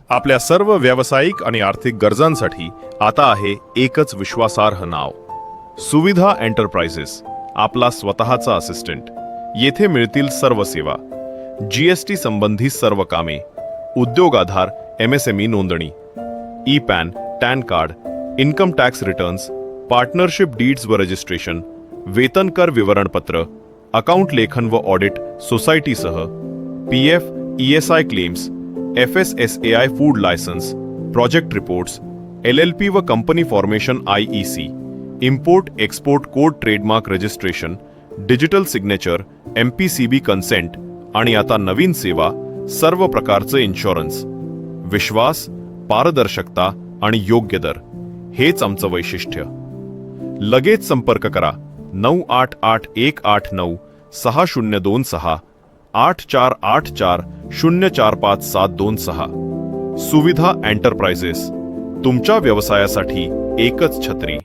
आपल्या सर्व व्यावसायिक आणि आर्थिक गरजांसाठी आता आहे एकच विश्वासार्ह नाव, सुविधा एंटरप्राइजेस, आपला स्वतःचा असिस्टंट. येथे मिळतील सर्व सेवा, जीएसटी संबंधी सर्व कामे, उद्योग आधार, MSME नोंदणी, e PAN, TAN card, income tax returns, partnership deeds व रजिस्ट्रेशन, वेतन कर विवरणपत्र, अकाउंट लेखन व ऑडिट सोसायटीसह, PF, ESI claims, FSSAI food licence, project reports, LLP व company formation IEC, import export code trademark registration, digital signature, MPCB consent आणि आता नवीन सेवा, सर्व प्रकारचे इन्शुरन्स. विश्वास, पारदर्शकता आणि योग्य दर हेच आमचं वैशिष्ट्य. लगेच संपर्क करा 9881896026 8484045726. सुविधा एंटरप्राइजेस, तुमच्या व्यवसायासाठी एकच छत्री.